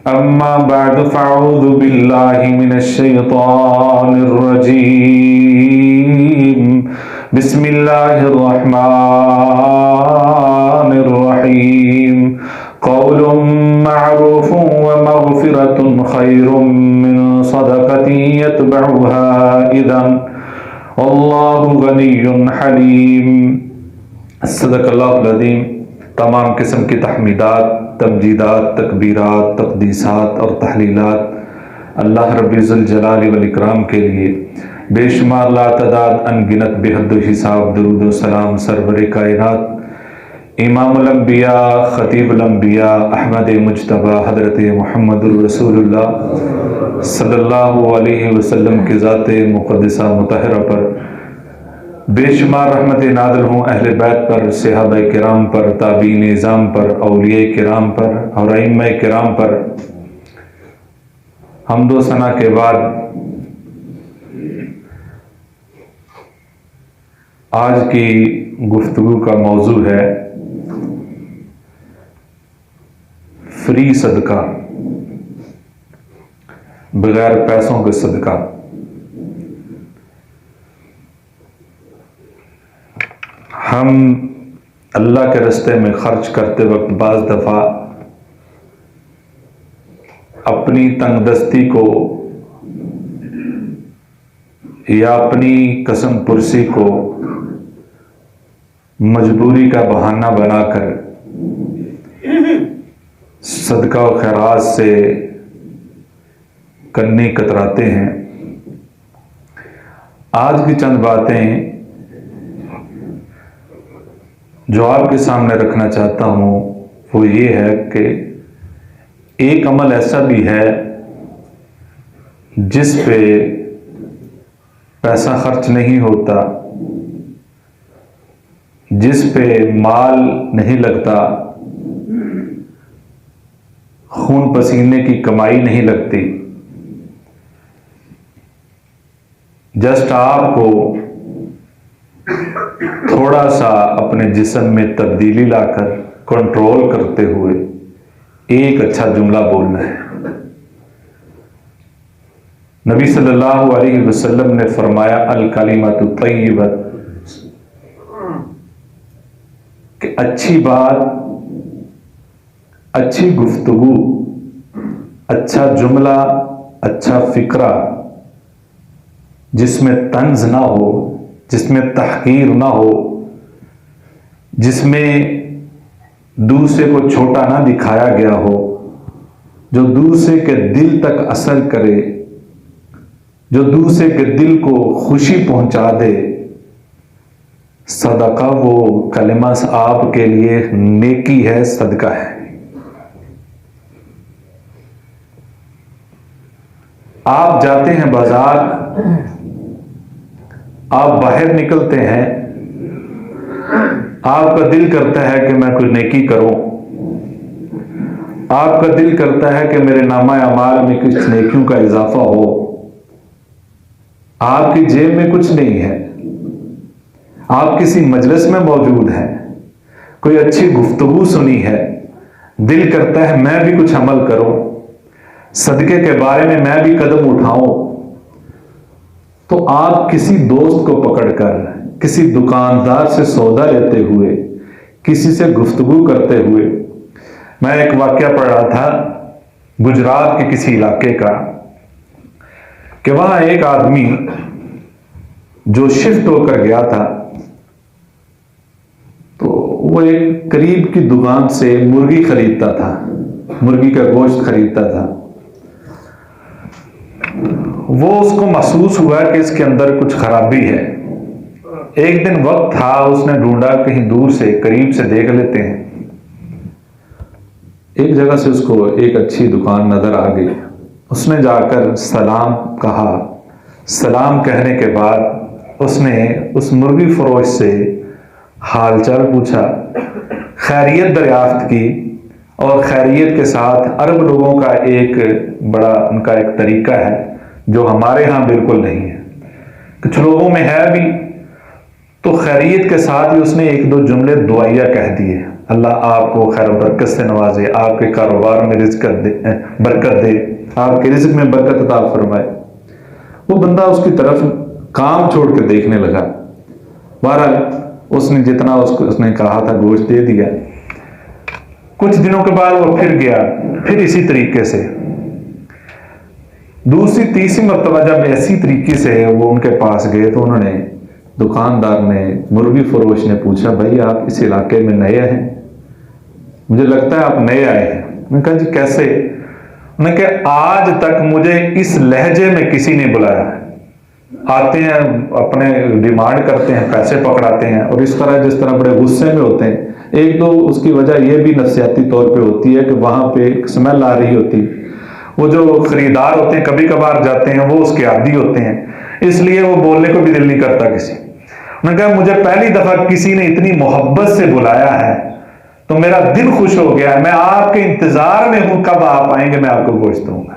अम्मा बाद फ़अऊज़ु बिल्लाहि मिनश्शैतानिर्रजीम बिस्मिल्लाहिर्रहमानिर्रहीम क़ौलुम मअरूफ़ुन व मग़फ़िरतुन ख़ैरुम मिन सदक़तिन यतबउहा अज़न वल्लाहु गनिय्युन हलीम। सदक़ल्लाहुल अज़ीम। तमाम किस्म की तहमीदात, तमजीदात, तकबीरात, तक़दीसात और तहलीलात अल्लाह रब्बिल जलाल वल इकराम के लिए बेशुमार लातदाद अनगिनत बेहद हिसाब दुरूद व सलाम सरवर कायनात इमामुल अंबिया खतीबुल अंबिया अहमद मुज्तबा हज़रत मुहम्मदुर रसूलुल्लाह सल्लल्लाहु अलैहि वसल्लम की ज़ात मुक़द्दसा मुतहरा पर बेशुमार रहमत नाज़िल हों अहले बैत पर, सहाबा किराम पर, ताबीन निज़ाम पर, औलिया किराम पर और अइम्मा किराम पर। हम्दो सना के बाद आज की गुफ्तगू का मौजू है फ्री सदका, बगैर पैसों के सदका। हम अल्लाह के रास्ते में खर्च करते वक्त बाज़ दफ़ा अपनी तंगदस्ती को या अपनी कसम पुरसी को मजबूरी का बहाना बनाकर सदका व खैरात से कन्नी कतराते हैं। आज की चंद बातें जो आपके सामने रखना चाहता हूँ वो ये है कि एक अमल ऐसा भी है जिस पे पैसा खर्च नहीं होता, जिस पे माल नहीं लगता, खून पसीने की कमाई नहीं लगती। जस्ट आपको थोड़ा सा अपने जिस्म में तब्दीली लाकर कंट्रोल करते हुए एक अच्छा जुमला बोलना है। नबी सल्लल्लाहु अलैहि वसल्लम ने फरमाया अल कलिमतु तय्यिबा, कि अच्छी बात, अच्छी गुफ्तगू, अच्छा जुमला, अच्छा फिक्रा जिसमें तंज ना हो, जिसमें तहकीर ना हो, जिसमें दूसरे को छोटा ना दिखाया गया हो, जो दूसरे के दिल तक असर करे, जो दूसरे के दिल को खुशी पहुंचा दे, सदका वो कलिमा आपके लिए नेकी है, सदका है। आप जाते हैं बाजार, आप बाहर निकलते हैं, आपका दिल करता है कि मैं कुछ नेकी करूं, आपका दिल करता है कि मेरे नामा अमाल में कुछ नेकियों का इजाफा हो। आपकी जेब में कुछ नहीं है, आप किसी मजलिस में मौजूद हैं, कोई अच्छी गुफ्तगू सुनी है, दिल करता है मैं भी कुछ अमल करूं, सदके के बारे में मैं भी कदम उठाऊं। तो आप किसी दोस्त को पकड़कर, किसी दुकानदार से सौदा लेते हुए, किसी से गुफ्तगू करते हुए, मैं एक वाकया पढ़ रहा था गुजरात के किसी इलाके का कि वहां एक आदमी जो शिफ्ट होकर गया था, तो वो एक करीब की दुकान से मुर्गी खरीदता था, मुर्गी का गोश्त खरीदता था। वो उसको महसूस हुआ कि इसके अंदर कुछ खराबी है। एक दिन वक्त था, उसने ढूंढा कहीं दूर से, करीब से देख लेते हैं। एक जगह से उसको एक अच्छी दुकान नजर आ गई। उसने जाकर सलाम कहा। सलाम कहने के बाद उसने उस मुर्गी फरोश से हालचाल पूछा, खैरियत दरियाफ्त की। और खैरियत के साथ अरब लोगों का एक बड़ा उनका एक तरीका है जो हमारे यहाँ बिल्कुल नहीं है, कुछ लोगों में है भी। तो खैरियत के साथ ही उसने एक दो जुमले दुआइया कह दिए, अल्लाह आपको खैर बरकत से नवाजे, आपके कारोबार में रिज़्क़ बरकत दे, आपके रिज़्क़ में बरकत अता फरमाए। वो बंदा उसकी तरफ काम छोड़ कर देखने लगा। बहरहाल उसने जितना उसने कहा था गोश्त दे दिया। कुछ दिनों के बाद वो फिर गया, फिर इसी तरीके से दूसरी तीसरी मरतबा जब ऐसी तरीके से वो उनके पास गए तो उन्होंने, दुकानदार ने, मुर्गी फरोश ने पूछा, भाई आप इस इलाके में नए हैं? मुझे लगता है आप नए आए हैं। मैंने कहा जी कैसे? उन्होंने कहा आज तक मुझे इस लहजे में किसी ने बुलाया। आते हैं, अपने डिमांड करते हैं, पैसे पकड़ाते हैं और इस तरह जिस तरह बड़े गुस्से में होते हैं। एक तो उसकी वजह यह भी नफसियाती तौर पे होती है कि वहां पे एक स्मेल आ रही होती, वो जो खरीदार होते हैं कभी कभार जाते हैं वो उसके आदी होते हैं, इसलिए वो बोलने को भी दिल नहीं करता किसी। उन्होंने कहा मुझे पहली दफा किसी ने इतनी मोहब्बत से बुलाया है तो मेरा दिल खुश हो गया, मैं आपके इंतजार में हूं, कब आप आएंगे मैं आपको गोश्त दूंगा।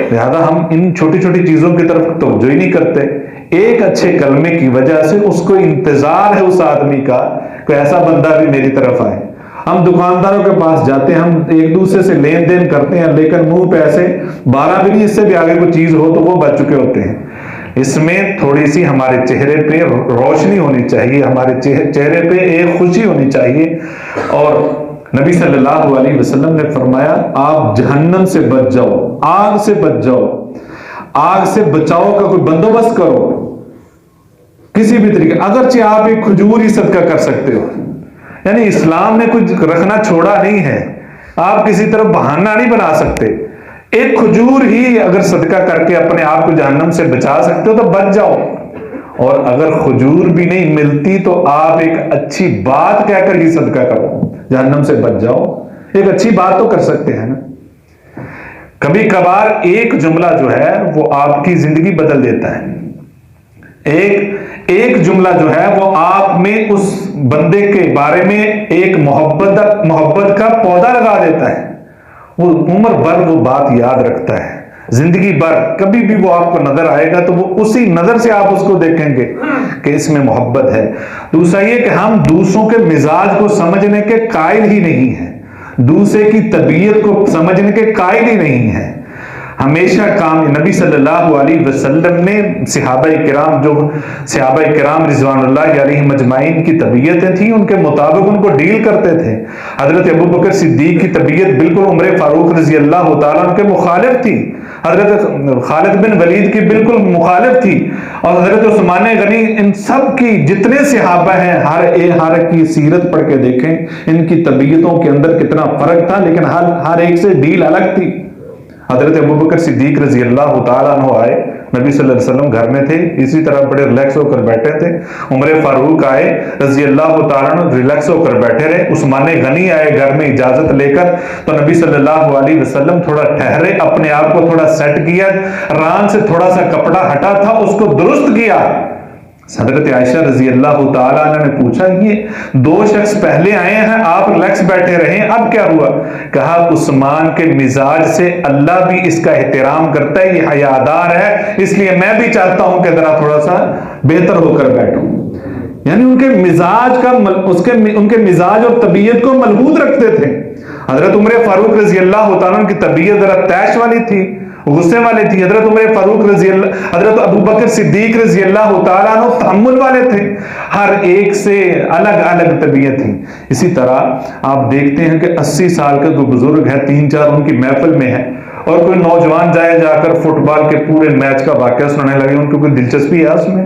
लिहाजा हम इन छोटी छोटी चीजों की तरफ तवज्जो ही नहीं करते। एक अच्छे कलमे की वजह से उसको इंतजार है उस आदमी का, कोई ऐसा बंदा भी मेरी तरफ आए। हम दुकानदारों के पास जाते हैं, हम एक दूसरे से लेन देन करते हैं, लेकिन मुंह पे ऐसे 12 भी नहीं, इससे भी आगे कोई चीज हो तो वो बच चुके होते हैं। इसमें थोड़ी सी हमारे चेहरे पे रोशनी होनी चाहिए, हमारे चेहरे पे एक खुशी होनी चाहिए। और नबी सल्लल्लाहु अलैहि वसल्लम ने फरमाया आप जहन्नम से बच जाओ, आग से बच जाओ, आग से बचाव का कोई बंदोबस्त करो किसी भी तरीके। अगरचे आप एक खजूर ही सदका कर सकते हो, यानी इस्लाम ने कुछ रखना छोड़ा नहीं है, आप किसी तरफ बहाना नहीं बना सकते। एक खजूर ही अगर सदका करके अपने आप को जहन्नम से बचा सकते हो तो बच जाओ। और अगर खजूर भी नहीं मिलती तो आप एक अच्छी बात कहकर ही सदका करो, जहन्नम से बच जाओ। एक अच्छी बात तो कर सकते हैं ना। कभी कभार एक जुमला जो है वो आपकी जिंदगी बदल देता है। एक जुमला जो है वो आप में उस बंदे के बारे में एक मोहब्बत का पौधा लगा देता है। वो उम्र भर वो बात याद रखता है, जिंदगी भर कभी भी वो आपको नजर आएगा तो वो उसी नजर से आप उसको देखेंगे कि इसमें मोहब्बत है। दूसरा ये कि हम दूसरों के मिजाज को समझने के कायल ही नहीं है, दूसरे की तबीयत को समझने के कायल ही नहीं है। हमेशा काम नबी सल्लल्लाहु अलैहि वसल्लम ने सहाबाए किराम रिजवानुल्लाह अलैहिम अजमाइन की तबीयतें थी, उनके मुताबिक उनको डील करते थे। हजरत अबू बकर सिद्दीक की तबीयत बिल्कुल उमर फारूक रजी अल्लाह तआला उनके मुखालिफ थी, हजरत खालिद बिन वलीद की बिल्कुल मुखालिफ थी, और हजरत उस्मान गनी, इन सब की जितने सहाबा हैं हर की सीरत पढ़ के देखें, इनकी तबीयतों के अंदर कितना फर्क था, लेकिन हर एक से डील अलग थी। हजरत अबू बकर सिद्दीक रजी अल्लाह तआला अन्हु आए, नबी सल्लल्लाहु अलैहि वसल्लम घर में थे, इसी तरह बड़े रिलैक्स होकर बैठे थे। उमर फारूक आए रजी अल्लाह तआला अन्हु, रिलैक्स होकर बैठे रहे। उस्मान गनी आए घर में इजाजत लेकर, तो नबी सल्लल्लाहु अलैहि वसल्लम थोड़ा ठहरे, अपने आप को थोड़ा सेट किया, रान से थोड़ा सा कपड़ा हटा था उसको दुरुस्त किया। हजरत आयशा रजी अल्लाह तआला अन्हा ने पूछा ये दो शख्स पहले आए हैं, आप रिलैक्स बैठे रहे, अब क्या हुआ? कहा उस्मान के मिजाज से अल्लाह भी इसका एहतराम करता है, ये हयादार है, इसलिए मैं भी चाहता हूं कि जरा थोड़ा सा बेहतर होकर बैठूं। यानी उनके मिजाज का उनके मिजाज और तबीयत को मलबूत रखते थे। हजरत उमर फारूक रजी अल्लाह तआला की तबीयत जरा तैश वाली थी, गुस्से वाले थी। हजरत उमर फारूक हजरत अबू बकर सिद्दीक रजी अल्लाह तआला अन्हु तहम्मुल वाले थे। हर एक से अलग अलग तबीयत थी। इसी तरह आप देखते हैं कि 80 साल का कोई बुजुर्ग है, 3-4 उनकी महफिल में है, और कोई नौजवान जाकर फुटबॉल के पूरे मैच का वाकया सुनाने लगे, उनको कोई दिलचस्पी है उसमें?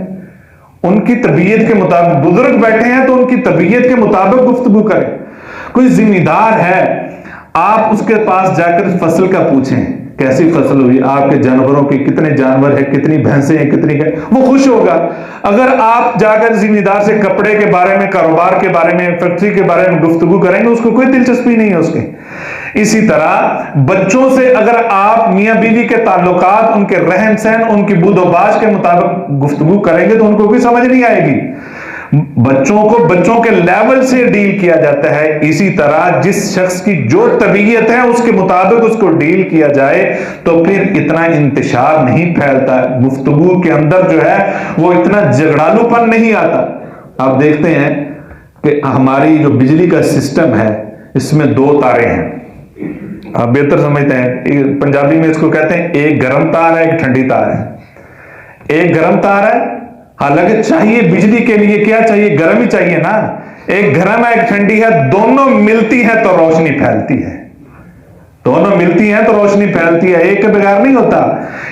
उनकी तबीयत के मुताबिक बुजुर्ग बैठे हैं तो उनकी तबीयत के मुताबिक गुफ्तगू करें। कोई जिम्मेदार है, आप उसके पास जाकर फसल का पूछें, कैसी फसल हुई, आपके जानवरों के कितने जानवर है, कितनी भैंसें हैं, कितनी वो खुश होगा। अगर आप जाकर जिम्मेदार से कपड़े के बारे में, कारोबार के बारे में, फैक्ट्री के बारे में गुफ्तगू करेंगे, उसको कोई दिलचस्पी नहीं है उसकी। इसी तरह बच्चों से अगर आप मियां बीवी के ताल्लुकात, उनके रहन सहन, उनकी बूदोबाश के मुताबिक गुफ्तगू करेंगे तो उनको कोई समझ नहीं आएगी। बच्चों को बच्चों के लेवल से डील किया जाता है। इसी तरह जिस शख्स की जो तबीयत है उसके मुताबिक उसको डील किया जाए तो फिर इतना इंतशार नहीं फैलता, गुफ्तगू के अंदर जो है वो इतना झगड़ालूपन नहीं आता। आप देखते हैं कि हमारी जो बिजली का सिस्टम है इसमें दो तारे हैं। आप बेहतर समझते हैं, पंजाबी में इसको कहते हैं एक गर्म तार है, एक ठंडी तार है। एक गर्म तार है, हालांकि चाहिए बिजली के लिए क्या चाहिए, गर्म ही चाहिए ना। एक गर्म है, एक ठंडी है, दोनों मिलती है तो रोशनी फैलती है। दोनों मिलती हैं तो रोशनी फैलती है, एक के बगैर नहीं होता।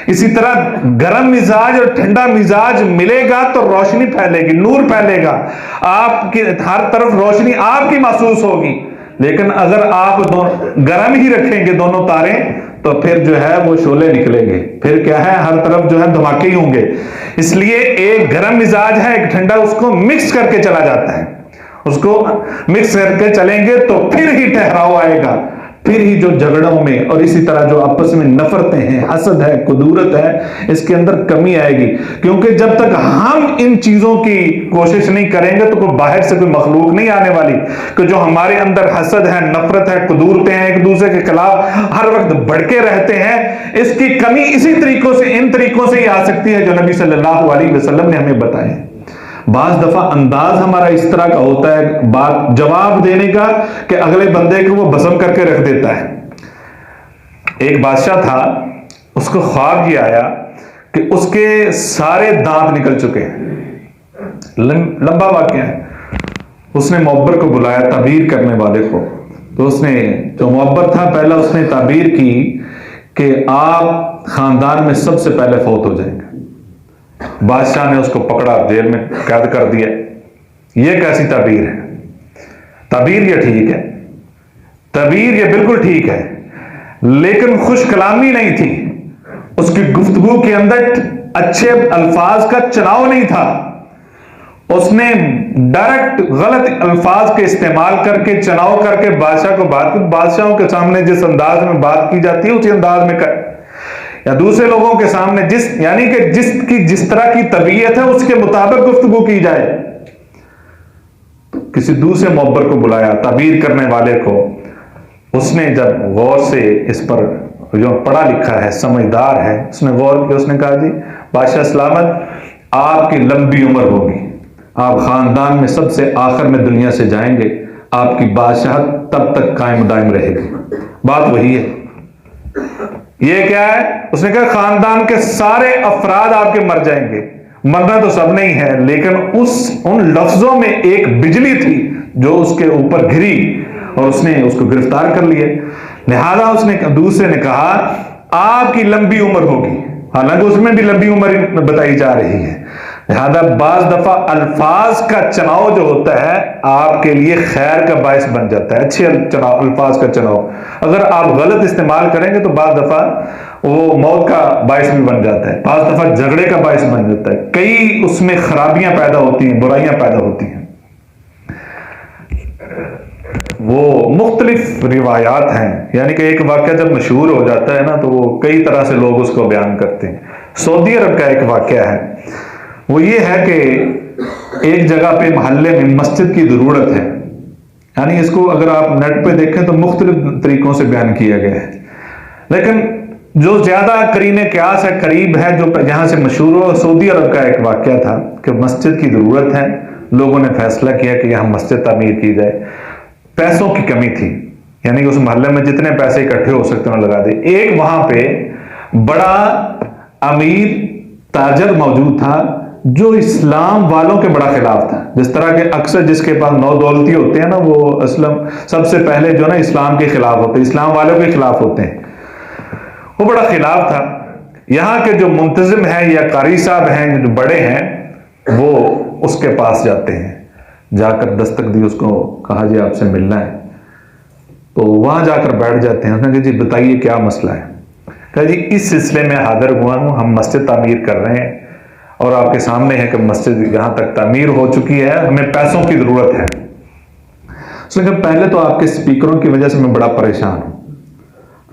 इसी तरह गर्म मिजाज और ठंडा मिजाज मिलेगा तो रोशनी फैलेगी, नूर फैलेगा, आपकी हर तरफ रोशनी आपकी महसूस होगी। लेकिन अगर आप गर्म ही रखेंगे दोनों तारे तो फिर जो है वो शोले निकलेंगे, फिर क्या है, हर तरफ जो है धमाके ही होंगे। इसलिए एक गर्म मिजाज है, एक ठंडा, उसको मिक्स करके चला जाता है। उसको मिक्स करके चलेंगे तो फिर ही ठहराव आएगा, फिर ही जो झगड़ों में और इसी तरह जो आपस में नफरतें हैं, हसद है, कुदूरत है, इसके अंदर कमी आएगी। क्योंकि जब तक हम इन चीजों की कोशिश नहीं करेंगे तो कोई बाहर से कोई मखलूक नहीं आने वाली कि जो हमारे अंदर हसद है, नफरत है, कुदूरतें हैं, एक दूसरे के खिलाफ हर वक्त भड़के रहते हैं, इसकी कमी इसी तरीकों से, इन तरीकों से ही आ सकती है जो नबी सल्लल्लाहु अलैहि वसल्लम ने हमें बताए। बाज दफा अंदाज हमारा इस तरह का होता है बात जवाब देने का कि अगले बंदे को वो भस्म करके रख देता है। एक बादशाह था, उसको ख्वाब ये आया कि उसके सारे दांत निकल चुके हैं। लंबा वाकया है। उसने मुअब्बर को बुलाया, ताबीर करने वाले को। तो उसने, जो मुअब्बर था, पहला उसने ताबीर की कि आप खानदान में सबसे पहले फौत हो जाएंगे। बादशाह ने उसको पकड़ा, जेल में कैद कर दिया। यह कैसी ताबीर है? ताबीर ये ठीक है, ताबीर ये बिल्कुल ठीक है, लेकिन खुश कलामी नहीं थी। उसकी गुफ्तगू के अंदर अच्छे अल्फाज का चुनाव नहीं था। उसने डायरेक्ट गलत अल्फाज के इस्तेमाल करके, चुनाव करके बादशाह को बादशाहों के सामने जिस अंदाज में बात की जाती है उसी अंदाज में कर, या दूसरे लोगों के सामने यानी कि जिस तरह की तबीयत है उसके मुताबिक गुफ्तगू की जाए। तो किसी दूसरे मुअब्बर को बुलाया, ताबीर करने वाले को। उसने जब गौर से इस पर, जो पढ़ा लिखा है, समझदार है, उसने गौर किया। उसने कहा, जी बादशाह सलामत, आपकी लंबी उम्र होगी, आप खानदान में सबसे आखिर में दुनिया से जाएंगे, आपकी बादशाह तब तक कायम दायम रहेगी। बात वही है। ये क्या है? उसने कहा खानदान के सारे अफराद आपके मर जाएंगे। मरना तो सब नहीं है, लेकिन उन लफ्जों में एक बिजली थी जो उसके ऊपर गिरी और उसने उसको गिरफ्तार कर लिया। लिहाजा उसने, दूसरे ने कहा आपकी लंबी उम्र होगी, हालांकि उसमें भी लंबी उम्र बताई जा रही है। लिहाजा बाज दफा अल्फाज का चुनाव जो होता है आपके लिए खैर का बायस बन जाता है। अच्छे अल्फाज का चुनाव अगर आप गलत इस्तेमाल करेंगे तो बाज दफा वो मौत का बायस भी बन जाता है, बाज दफा झगड़े का बायस बन जाता है, कई उसमें खराबियां पैदा होती हैं, बुराइयां पैदा होती हैं। वो मुख्तलिफ रिवायात हैं, यानी कि एक वाक़या जब मशहूर हो जाता है ना तो वो कई तरह से लोग उसको बयान करते हैं। सऊदी अरब का एक वाक़या है, वो ये है कि एक जगह पे मोहल्ले में मस्जिद की ज़रूरत है। यानी इसको अगर आप नेट पे देखें तो मुख्तलिफ तरीकों से बयान किया गया है, लेकिन जो ज़्यादा करीने क़यास है, करीब है, जो जहाँ से मशहूर हो, सऊदी अरब का एक वाक़या था कि मस्जिद की ज़रूरत है। लोगों ने फैसला किया कि यहाँ मस्जिद तामीर की जाए। पैसों की कमी थी, यानी कि उस मोहल्ले में जितने पैसे इकट्ठे हो सकते हैं लगा दे। एक वहां पे बड़ा अमीर ताजर मौजूद था जो इस्लाम वालों के बड़ा खिलाफ था। जिस तरह के अक्सर जिसके पास नौ दौलती होते हैं ना, वो असलम सबसे पहले जो ना इस्लाम के खिलाफ होते हैं, इस्लाम वालों के खिलाफ होते हैं। वो बड़ा खिलाफ था। यहाँ के जो मुंतजिम हैं या कारी साहब हैं, जो बड़े हैं, वो उसके पास जाते हैं, जाकर दस्तक दी, उसको कहा जी आपसे मिलना है। तो वहां जाकर बैठ जाते हैं। उसने कहा जी बताइए क्या मसला है। कहा जी इस सिलसिले में हाजिर हुआ हूं, हम मस्जिद तामीर कर रहे हैं और आपके सामने है कि मस्जिद यहां तक तामीर हो चुकी है, हमें पैसों की जरूरत है। उसने कहा पहले तो आपके स्पीकरों की वजह से मैं बड़ा परेशान हूं,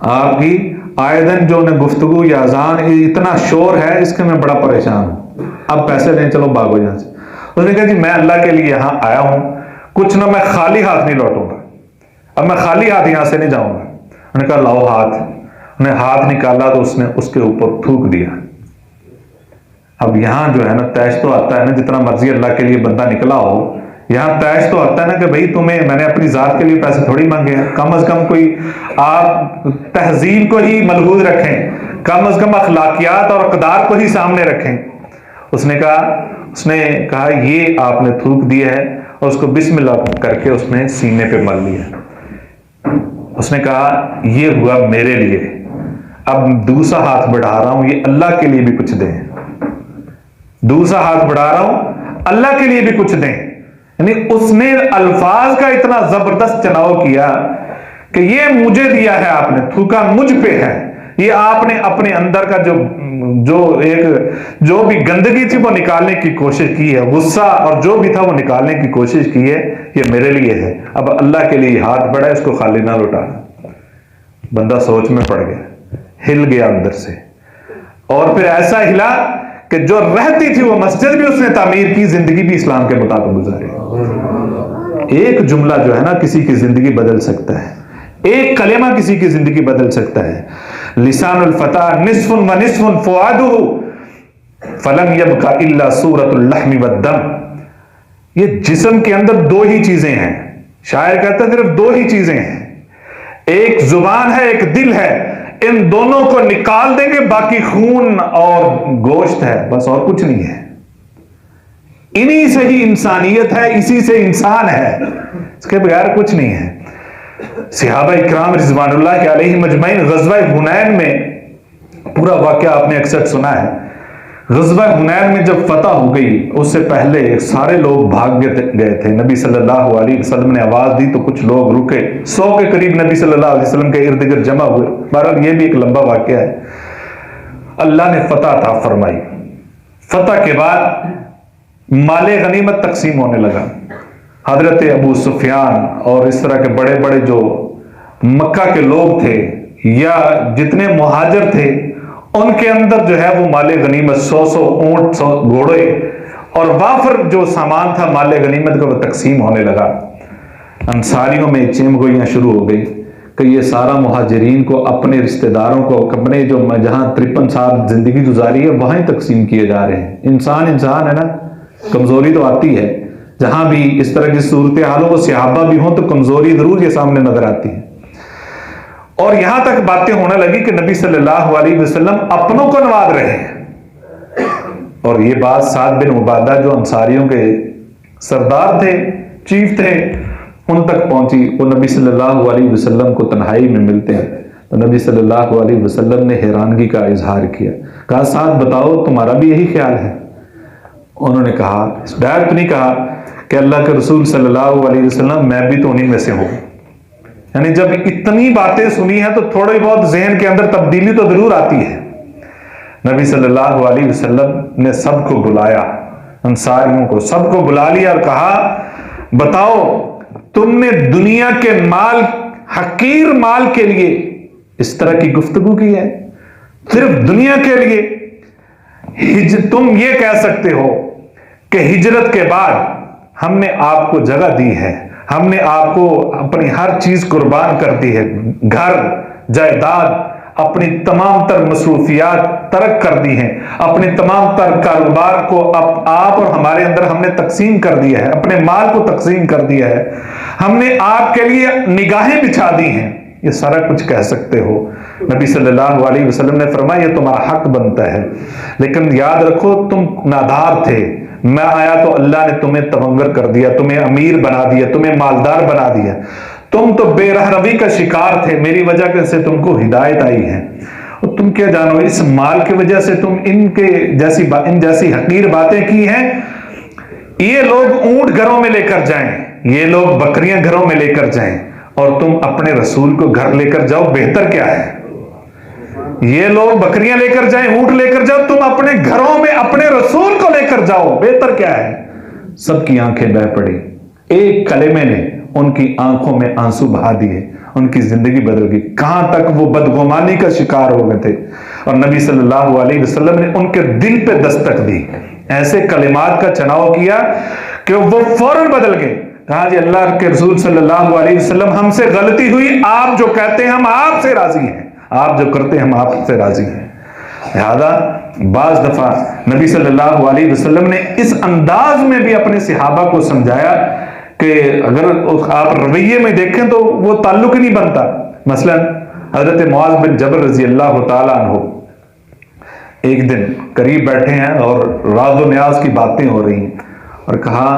आपकी आयदन जो न गुफ्तगू या अजान इतना शोर है, इसके मैं बड़ा परेशान हूं, अब पैसे दें, चलो भागो यहां से। उसने कहा जी मैं अल्लाह के लिए यहां आया हूं, कुछ ना मैं खाली हाथ नहीं लौटूंगा, अब मैं खाली हाथ यहां से नहीं जाऊंगा। उन्होंने कहा लाओ हाथ। उन्हें हाथ निकाला तो उसने उसके ऊपर थूक दिया। अब यहां जो है ना तैश तो आता है ना, जितना मर्जी अल्लाह के लिए बंदा निकला हो, यहां तैश तो आता है ना कि भाई तुम्हें, मैंने अपनी जात के लिए पैसे थोड़ी मांगे हैं, कम से कम कोई आप तहजीब को ही मलहूज रखें, कम से कम अखलाकियात और अक़दार को ही सामने रखें। उसने कहा ये आपने थूक दिया है, और उसको बिस्मिल्लाह करके उसने सीने पे मल लिया। उसने कहा ये हुआ मेरे लिए, अब दूसरा हाथ बढ़ा रहा हूं, ये अल्लाह के लिए भी कुछ दें। दूसरा हाथ बढ़ा रहा हूं, अल्लाह के लिए भी कुछ दें। यानी उसने अल्फाज का इतना जबरदस्त चुनाव किया कि ये मुझे दिया है आपने, थूका मुझ पे है, ये आपने अपने अंदर का जो भी गंदगी थी वो निकालने की कोशिश की है, गुस्सा और जो भी था वो निकालने की कोशिश की है, ये मेरे लिए है, अब अल्लाह के लिए हाथ बढ़ा, इसको खाली ना लौटाना। बंदा सोच में पड़ गया, हिल गया अंदर से, और फिर ऐसा हिला कि जो रहती थी वो मस्जिद भी उसने तामीर की, जिंदगी भी इस्लाम के मुताबिक गुजारी। एक जुमला जो है ना किसी की जिंदगी बदल सकता है, एक कलेमा किसी की जिंदगी बदल सकता है। लिसानुल फता निस्फुन व निस्फुन फुआदुहु फलम यबका इल्ला सूरतुल लहमी वद्दम। ये जिस्म के अंदर दो ही चीजें हैं, शायर कहता है सिर्फ दो ही चीजें हैं, एक जुबान है, एक दिल है, इन दोनों को निकाल देंगे बाकी खून और गोश्त है, बस और कुछ नहीं है। इन्हीं से ही इंसानियत है, इसी से इंसान है, इसके बगैर कुछ नहीं है। सहाबा इकराम रिज़वानुल्लाह अलैहिम अजमईन ग़ज़वा हुनैन में पूरा वाक़या आपने अक्सर सुना है। ग़ज़वा हुनैन में जब फतह हो गई, उससे पहले सारे लोग भाग गए थे। नबी सल्लल्लाहु अलैहि वसल्लम ने आवाज दी तो कुछ लोग रुके, 100 के करीब नबी सल्लल्लाहु अलैहि वसल्लम के इर्द गिर्द जमा हुए। बहरहाल ये भी एक लंबा वाक़या है। अल्लाह ने फतह अता फरमाई। फतह के बाद माले गनीमत तकसीम होने लगा। हजरत अबू सुफियान और इस तरह के बड़े बड़े जो मक्का के लोग थे या जितने मुहाजिर थे, उनके अंदर जो है वो माले गनीमत 100 ऊंट, 100 घोड़े और वाफर जो सामान था माले गनीमत का वो तकसीम होने लगा। अंसारियों में चेमगोइयां शुरू हो गई कि ये सारा मुहाजिरीन को, अपने रिश्तेदारों को, अपने जो जहां 53 साल जिंदगी गुजारी है वहां ही तकसीम किए जा रहे हैं। इंसान है ना, कमजोरी तो आती है, जहां भी इस तरह की सूरत हाल हो, वो सहाबा भी हो तो कमजोरी जरूर ये सामने नजर आती है। और यहां तक बातें होने लगी कि नबी सल्लल्लाहु अलैहि वसल्लम अपनों को नवाज रहे हैं। और ये बात साद बिन उबादा जो अंसारियों के सरदार थे, चीफ थे, उन तक पहुंची। वो नबी सल्लल्लाहु अलैहि वसल्लम को तन्हाई में मिलते हैं तो नबी सल्लल्लाहु अलैहि वसल्लम ने हैरानगी का इजहार किया। कहा साद बताओ तुम्हारा भी यही ख्याल है? उन्होंने कहा, डायरेक्ट नहीं कहा कि अल्लाह के रसूल सल्लल्लाहु अलैहि वसल्लम मैं भी तो उन्हीं में से हूं। यानी जब इतनी बातें सुनी हैं तो थोड़ी बहुत जहन के अंदर तब्दीली तो जरूर आती है। नबी सल्लल्लाहु अलैहि वसल्लम ने सबको बुलाया, अंसारियों को सबको बुला लिया और कहा बताओ तुमने दुनिया के माल, हकीर माल के लिए इस तरह की गुफ्तगू की है? सिर्फ दुनिया के लिए तुम ये कह सकते हो कि हिजरत के बाद हमने आपको जगह दी है, हमने आपको अपनी हर चीज कुर्बान कर दी है, घर जायदाद, अपनी तमाम तर मसरूफियात तर्क कर दी हैं, अपने तमाम तर कारोबार को आप और हमारे अंदर हमने तकसीम कर दिया है, अपने माल को तकसीम कर दिया है, हमने आपके लिए निगाहें बिछा दी हैं, ये सारा कुछ कह सकते हो। नबी सल्लल्लाहु अलैहि वसल्लम ने फरमाया ये तुम्हारा हक बनता है, लेकिन याद रखो तुम नादार थे, मैं आया तो अल्लाह ने तुम्हें तवंगर कर दिया, तुम्हें अमीर बना दिया, तुम्हें मालदार बना दिया, तुम तो बेरहरवी का शिकार थे, मेरी वजह से तुमको हिदायत आई है। और तुम क्या जानो इस माल की वजह से तुम इन जैसी हकीर बातें की हैं। ये लोग ऊंट घरों में लेकर जाएं, ये लोग बकरियां घरों में लेकर जाएं और तुम अपने रसूल को घर लेकर जाओ, बेहतर क्या है? ये लोग बकरियां लेकर जाएं, ऊंट लेकर जाओ, तुम अपने घरों में अपने रसूल को लेकर जाओ, बेहतर क्या है? सबकी आंखें बह पड़ी। एक कलेमे ने उनकी आंखों में आंसू बहा दिए, उनकी जिंदगी बदल गई। कहां तक वो बदगुमानी का शिकार हो गए थे और नबी सल्लल्लाहु अलैहि वसल्लम ने उनके दिल पे दस्तक दी, ऐसे कलिमात का चुनाव किया कि वो फौरन बदल गए। कहा जी अल्लाह के रसूल सल्लल्लाहु अलैहि वसल्लम हमसे गलती हुई, आप जो कहते हैं हम आपसे राजी हैं, आप जो करते हैं हम आपसे राजी हैं। लिहाजा बाज दफा नबी सल्लल्लाहु अलैहि वसल्लम ने इस अंदाज में भी अपने सहाबा को समझाया कि अगर आप रवैये में देखें तो वो ताल्लुक ही नहीं बनता। मसलन हजरत मुआज बिन जबल रजी अल्लाह तआला अन्हु एक दिन करीब बैठे हैं और राज व न्याज की बातें हो रही हैं और कहा,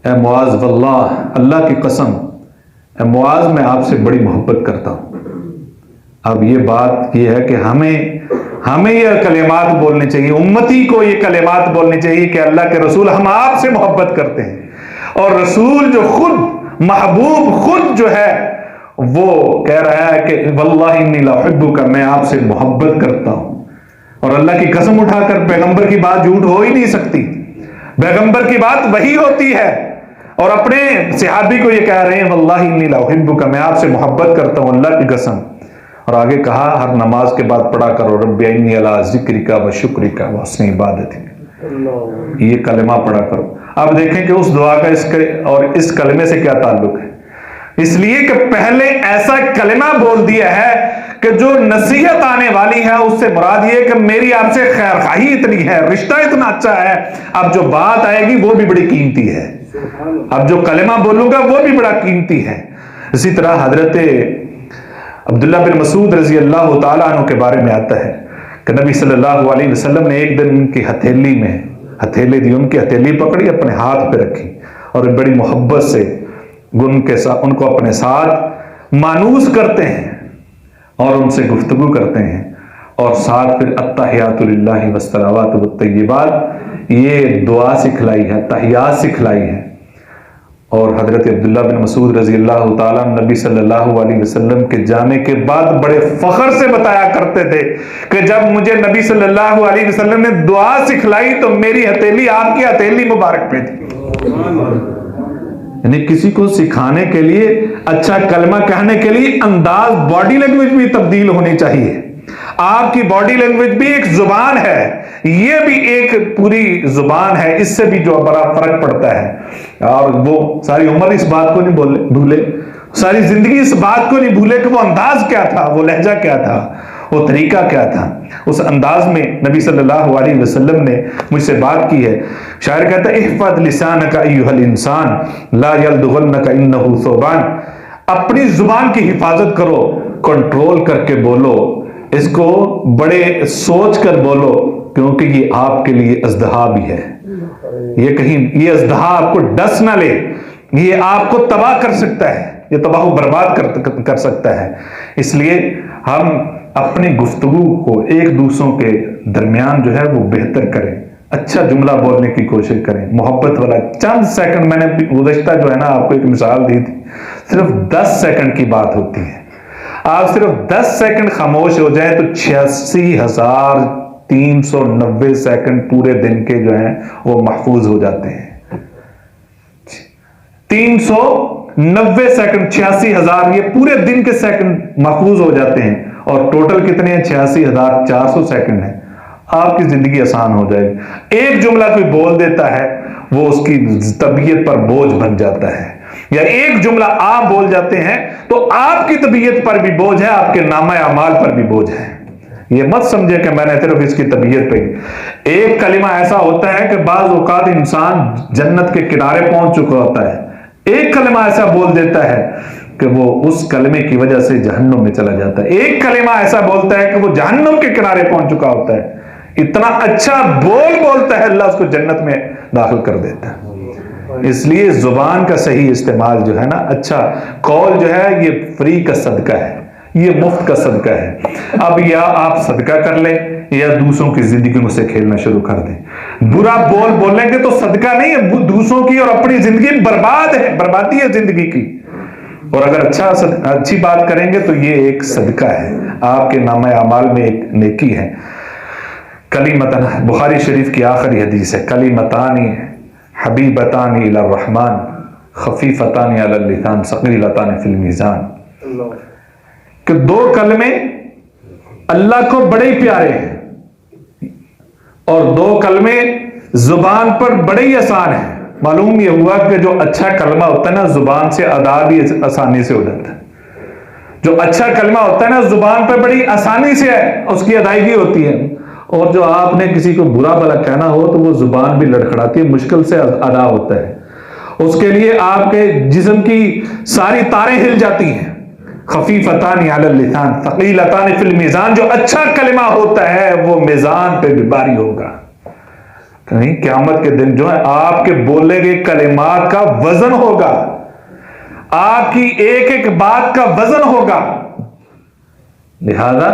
ए मुआज वल्लाह, अल्लाह की कसम, ए मुआज मैं आपसे बड़ी मोहब्बत करता हूं। अब ये बात ये है कि हमें ये कलेमात बोलने चाहिए, उम्मती को ये कलेमात बोलने चाहिए कि अल्लाह के रसूल हम आपसे मोहब्बत करते हैं। और रसूल जो खुद महबूब खुद जो है वो कह रहा है कि वल्लाहि इन्नी लउहिब्बुका, मैं आपसे मोहब्बत करता हूं। और अल्लाह की कसम उठाकर पैगंबर की बात झूठ हो ही नहीं सकती, पैगंबर की बात वही होती है। और अपने सहाबी को ये कह रहे हैं वल्लाहि इन्नी लउहिब्बुका, मैं आपसे मोहब्बत करता हूं अल्लाह की कसम। और आगे कहा हर नमाज के बाद पढ़ा करो रब्बी इन्नी अला ज़िक्रिका व शुक्रिका व हुस्नि इबादतिक, ये कलमा पढ़ा करो। अब देखें कि उस दुआ का इसके और इस कलमे से क्या ताल्लुक है। इसलिए कि पहले ऐसा कलमा बोल दिया है कि जो नसीहत आने वाली है उससे मुराद ये कि मेरी आपसे खैरखाही इतनी है, रिश्ता इतना अच्छा है। अब जो बात आएगी वो भी बड़ी कीमती है, अब जो कलमा बोलूंगा वो भी बड़ा कीमती है। इसी तरह हजरत अब्दुल्ला बिन मसूद रजी अल्लाह तआला अन्हु के बारे में आता है कि नबी सल्लल्लाहु अलैहि वसल्लम ने एक दिन उनकी हथेली में हथेली दी, उनकी हथेली पकड़ी, अपने हाथ पे रखी और बड़ी मोहब्बत से उनके साथ उनको अपने साथ मानूस करते हैं और उनसे गुफ्तगू करते हैं। और साथ फिर अत्तहियातु लिल्लाहि वस्सलावातु वत्तय्यिबात, ये दुआ सिखलाई है, तहियात सिखलाई है। और हजरत अब्दुल्ला बिन मसूद रजी अल्लाह तआला नबी सल्लल्लाहु अलैहि वसल्लम के जाने के बाद बड़े फख्र से बताया करते थे कि जब मुझे नबी सल्लल्लाहु अलैहि वसल्लम ने दुआ सिखलाई तो मेरी हथेली आपकी हथेली मुबारक पे थी। यानी किसी को सिखाने के लिए, अच्छा कलमा कहने के लिए अंदाज, बॉडी लैंग्वेज भी तब्दील होनी चाहिए। आपकी बॉडी लैंग्वेज भी एक जुबान है, ये भी एक पूरी जुबान है, इससे भी जो बड़ा फर्क पड़ता है। और वो सारी उम्र इस बात को नहीं भूले, सारी जिंदगी इस बात को नहीं भूले कि वो अंदाज क्या था, वो लहजा क्या था, वो तरीका क्या था। उस अंदाज में नबी सल्लल्लाहु अलैहि वसल्लम ने मुझसे बात की है। शायर कहता है इहफज़ लिसानका अय्युहल इंसान ला यल्दगन्नका इन्नहु सुबान, अपनी जुबान की हिफाजत करो, कंट्रोल करके बोलो, इसको बड़े सोच कर बोलो, क्योंकि ये आपके लिए अज़दहा भी है। ये कहीं ये अज़दहा आपको डस ना ले, ये आपको तबाह कर सकता है, ये तबाह बर्बाद कर सकता है। इसलिए हम अपनी गुफ्तगू को एक दूसरों के दरमियान जो है वो बेहतर करें, अच्छा जुमला बोलने की कोशिश करें, मोहब्बत वाला। चंद सेकंड, मैंने गुज़श्ता जो है ना आपको एक मिसाल दी थी, सिर्फ 10 सेकंड की बात होती है। आप सिर्फ 10 सेकंड खामोश हो जाए तो 86,390 सेकंड पूरे दिन के जो हैं वो महफूज हो जाते हैं। 390 सेकंड, 86,000, ये पूरे दिन के सेकंड महफूज हो जाते हैं। और टोटल कितने हैं? 86,400 सेकंड है। आपकी जिंदगी आसान हो जाएगी। एक जुमला कोई बोल देता है वो उसकी तबीयत पर बोझ बन जाता है, या एक जुमला आप बोल जाते हैं तो आपकी तबीयत पर भी बोझ है, आपके नामा अमाल पर भी बोझ है। ये मत समझे कि मैंने सिर्फ इसकी तबीयत पे। एक कलिमा ऐसा होता है कि बाज़ औक़ात इंसान जन्नत के किनारे पहुंच चुका होता है। एक कलिमा ऐसा बोल देता है कि वो उस कलमे की वजह से जहन्नुम में चला जाता है। एक कलिमा ऐसा बोलता है कि वो जहन्नुम के किनारे पहुंच चुका होता है। इतना अच्छा बोलता है, अल्लाह उसको जन्नत में दाखिल कर देता है। इसलिए जुबान का सही इस्तेमाल जो है ना, अच्छा कौल जो है ये फ्री का सदका है, ये मुफ्त का सदका है। अब या आप सदका कर लें या दूसरों की जिंदगी से खेलना शुरू कर दें। बुरा बोलेंगे तो सदका नहीं है, दूसरों की और अपनी जिंदगी बर्बाद है, बर्बादी है जिंदगी की। और अगर अच्छी बात करेंगे तो ये एक सदका है, आपके नामा अमाल में एक नेकी है। कलीमतन, बुखारी शरीफ की आखिरी हदीस है, कलीमतानी हबीबतानी इला रहमान खफीफतानी अला लिसान सकीलतानी फिल मीज़ान, कि दो कलमे अल्लाह को बड़े ही प्यारे हैं और दो कलमे जुबान पर बड़े ही आसान है। मालूम यह हुआ कि जो अच्छा कलमा होता है ना, जुबान से अदा भी आसानी से हो जाता है। जो अच्छा कलमा होता है ना, जुबान पर बड़ी आसानी से उसकी अदायगी होती है। और जो आपने किसी को बुरा भला कहना हो तो वो जुबान भी लड़खड़ाती है, मुश्किल से अदा होता है। उसके लिए आपके जिस्म की सारी तारें हिल जाती हैं। खफीफतान अलल लिसान थकीलतान फिल मीज़ान, जो अच्छा कलिमा होता है वो मीज़ान पे भी भारी होगा। कहीं क़यामत के दिन जो है आपके बोले गए कलिमात का वजन होगा, आपकी एक एक बात का वजन होगा। लिहाजा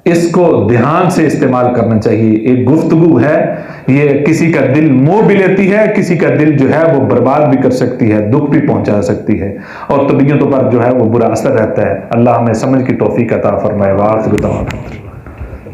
इसको ध्यान से इस्तेमाल करना चाहिए। एक गुफ्तगू है, ये किसी का दिल मोह भी लेती है, किसी का दिल जो है वो बर्बाद भी कर सकती है, दुख भी पहुंचा सकती है, और तबीयतों पर जो है वो बुरा असर रहता है। अल्लाह हमें समझ की तौफीक अता फरमाए। वाखिर